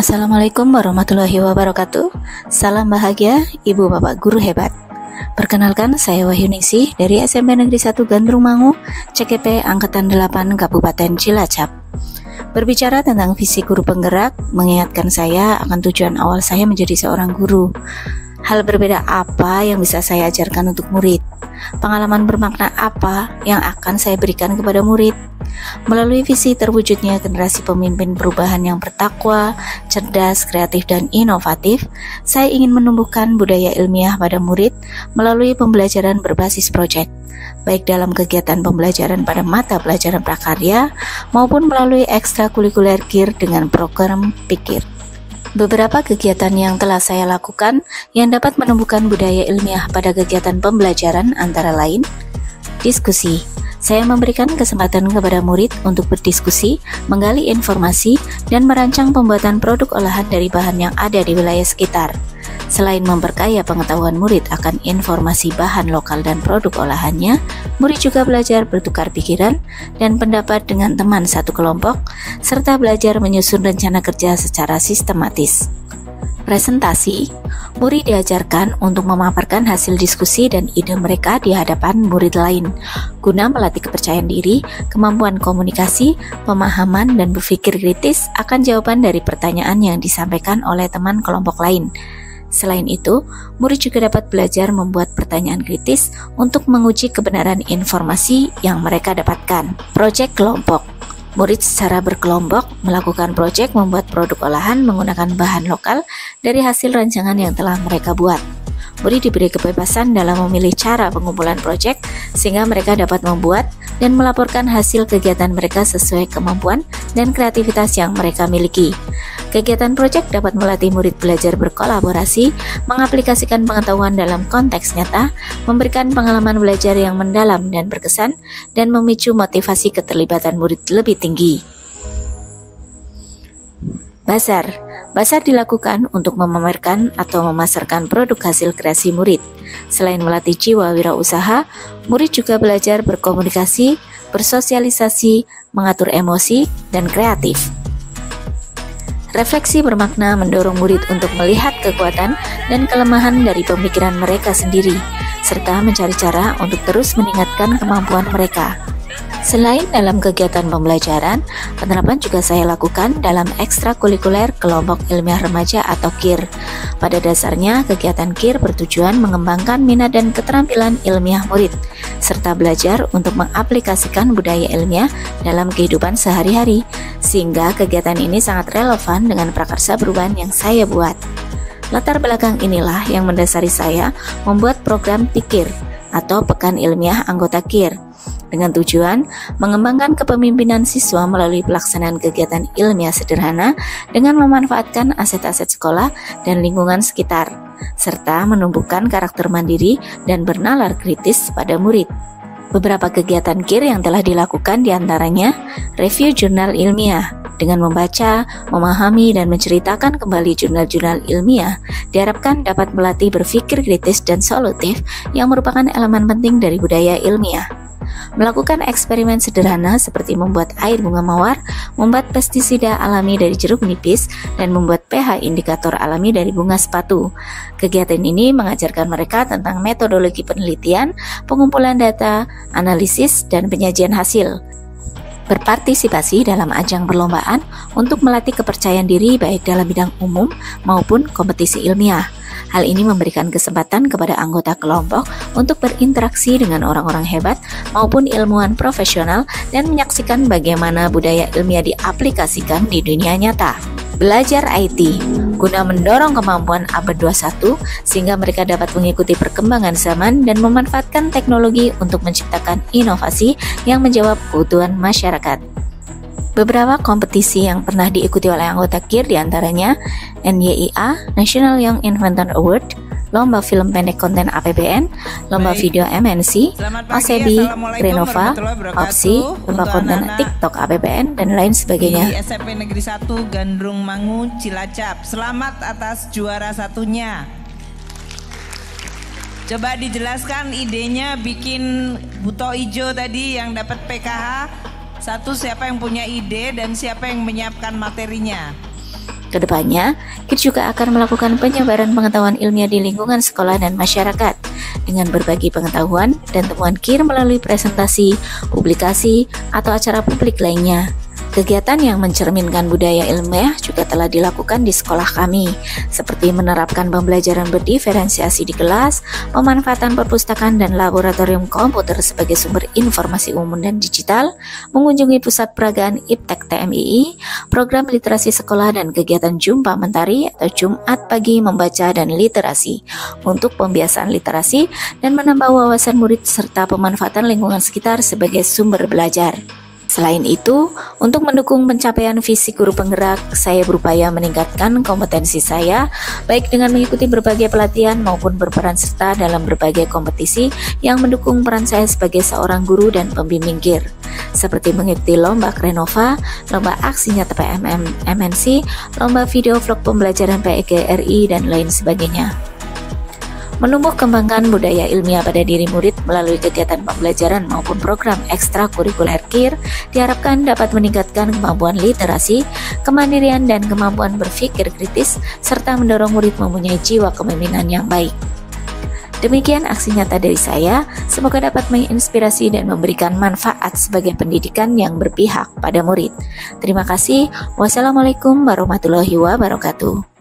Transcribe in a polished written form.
Assalamualaikum warahmatullahi wabarakatuh. Salam bahagia Ibu Bapak Guru hebat. Perkenalkan, saya Wahyu Ningsih dari SMP Negeri 1 Gandrung Mangu, CKP Angkatan 8 Kabupaten Cilacap. Berbicara tentang visi guru penggerak, mengingatkan saya akan tujuan awal saya menjadi seorang guru. Hal berbeda apa yang bisa saya ajarkan untuk murid? Pengalaman bermakna apa yang akan saya berikan kepada murid? Melalui visi terwujudnya generasi pemimpin perubahan yang bertakwa, cerdas, kreatif, dan inovatif, saya ingin menumbuhkan budaya ilmiah pada murid melalui pembelajaran berbasis proyek, baik dalam kegiatan pembelajaran pada mata pelajaran prakarya maupun melalui ekstrakurikuler KIR dengan program PIKIR. Beberapa kegiatan yang telah saya lakukan yang dapat menumbuhkan budaya ilmiah pada kegiatan pembelajaran antara lain: diskusi. Saya memberikan kesempatan kepada murid untuk berdiskusi, menggali informasi, dan merancang pembuatan produk olahan dari bahan yang ada di wilayah sekitar. Selain memperkaya pengetahuan murid akan informasi bahan lokal dan produk olahannya, murid juga belajar bertukar pikiran dan pendapat dengan teman satu kelompok, serta belajar menyusun rencana kerja secara sistematis. Presentasi, murid diajarkan untuk memaparkan hasil diskusi dan ide mereka di hadapan murid lain, guna melatih kepercayaan diri, kemampuan komunikasi, pemahaman, dan berpikir kritis akan jawaban dari pertanyaan yang disampaikan oleh teman kelompok lain. Selain itu, murid juga dapat belajar membuat pertanyaan kritis untuk menguji kebenaran informasi yang mereka dapatkan. Proyek kelompok. Murid secara berkelompok melakukan proyek membuat produk olahan menggunakan bahan lokal dari hasil rancangan yang telah mereka buat. Murid diberi kebebasan dalam memilih cara pengumpulan proyek sehingga mereka dapat membuat dan melaporkan hasil kegiatan mereka sesuai kemampuan dan kreativitas yang mereka miliki. Kegiatan proyek dapat melatih murid belajar berkolaborasi, mengaplikasikan pengetahuan dalam konteks nyata, memberikan pengalaman belajar yang mendalam dan berkesan, dan memicu motivasi keterlibatan murid lebih tinggi. Bazar. Bazar dilakukan untuk memamerkan atau memasarkan produk hasil kreasi murid. Selain melatih jiwa wirausaha, murid juga belajar berkomunikasi, bersosialisasi, mengatur emosi, dan kreatif. Refleksi bermakna mendorong murid untuk melihat kekuatan dan kelemahan dari pemikiran mereka sendiri, serta mencari cara untuk terus meningkatkan kemampuan mereka. Selain dalam kegiatan pembelajaran, penerapan juga saya lakukan dalam ekstrakurikuler kelompok ilmiah remaja atau KIR. Pada dasarnya, kegiatan KIR bertujuan mengembangkan minat dan keterampilan ilmiah murid, serta belajar untuk mengaplikasikan budaya ilmiah dalam kehidupan sehari-hari, sehingga kegiatan ini sangat relevan dengan prakarsa perubahan yang saya buat. Latar belakang inilah yang mendasari saya membuat program PIKIR atau Pekan Ilmiah Anggota KIR, dengan tujuan mengembangkan kepemimpinan siswa melalui pelaksanaan kegiatan ilmiah sederhana dengan memanfaatkan aset-aset sekolah dan lingkungan sekitar, serta menumbuhkan karakter mandiri dan bernalar kritis pada murid. Beberapa kegiatan KIR yang telah dilakukan diantaranya review jurnal ilmiah. Dengan membaca, memahami, dan menceritakan kembali jurnal-jurnal ilmiah, diharapkan dapat melatih berpikir kritis dan solutif yang merupakan elemen penting dari budaya ilmiah. Melakukan eksperimen sederhana seperti membuat air bunga mawar, membuat pestisida alami dari jeruk nipis, dan membuat pH indikator alami dari bunga sepatu. Kegiatan ini mengajarkan mereka tentang metodologi penelitian, pengumpulan data, analisis, dan penyajian hasil. Berpartisipasi dalam ajang perlombaan untuk melatih kepercayaan diri baik dalam bidang umum maupun kompetisi ilmiah. Hal ini memberikan kesempatan kepada anggota kelompok untuk berinteraksi dengan orang-orang hebat maupun ilmuwan profesional dan menyaksikan bagaimana budaya ilmiah diaplikasikan di dunia nyata. Belajar IT guna mendorong kemampuan abad 21 sehingga mereka dapat mengikuti perkembangan zaman dan memanfaatkan teknologi untuk menciptakan inovasi yang menjawab kebutuhan masyarakat. Beberapa kompetisi yang pernah diikuti oleh anggota KIR diantaranya NYIA National Young Inventor Award, Lomba Film Pendek Konten APBN, Lomba Video MNC, OSEBI, Renova, OPSI, Lomba Konten TikTok APBN, dan lain sebagainya. Di SMP Negeri 1 Gandrung Mangu, Cilacap. Selamat atas juara satunya. Coba dijelaskan idenya bikin buto ijo tadi yang dapat PKH. Satu, siapa yang punya ide dan siapa yang menyiapkan materinya? Kedepannya, KIR juga akan melakukan penyebaran pengetahuan ilmiah di lingkungan sekolah dan masyarakat dengan berbagi pengetahuan dan temuan KIR melalui presentasi, publikasi, atau acara publik lainnya. Kegiatan yang mencerminkan budaya ilmiah juga telah dilakukan di sekolah kami, seperti menerapkan pembelajaran berdiferensiasi di kelas, pemanfaatan perpustakaan dan laboratorium komputer sebagai sumber informasi umum dan digital, mengunjungi pusat peragaan IPTEK TMII, program literasi sekolah dan kegiatan Jumpa Mentari atau Jumat Pagi Membaca dan Literasi untuk pembiasaan literasi dan menambah wawasan murid serta pemanfaatan lingkungan sekitar sebagai sumber belajar. Selain itu, untuk mendukung pencapaian visi guru penggerak, saya berupaya meningkatkan kompetensi saya, baik dengan mengikuti berbagai pelatihan maupun berperan serta dalam berbagai kompetisi yang mendukung peran saya sebagai seorang guru dan pembimbing KIR, seperti mengikuti lomba Krenova, lomba aksi nyata PMM MNC, lomba video vlog pembelajaran PEGRI, dan lain sebagainya. Menumbuh kembangkan budaya ilmiah pada diri murid melalui kegiatan pembelajaran maupun program ekstrakurikuler KIR diharapkan dapat meningkatkan kemampuan literasi, kemandirian dan kemampuan berpikir kritis, serta mendorong murid mempunyai jiwa kepemimpinan yang baik. Demikian aksi nyata dari saya, semoga dapat menginspirasi dan memberikan manfaat sebagai pendidikan yang berpihak pada murid. Terima kasih. Wassalamualaikum warahmatullahi wabarakatuh.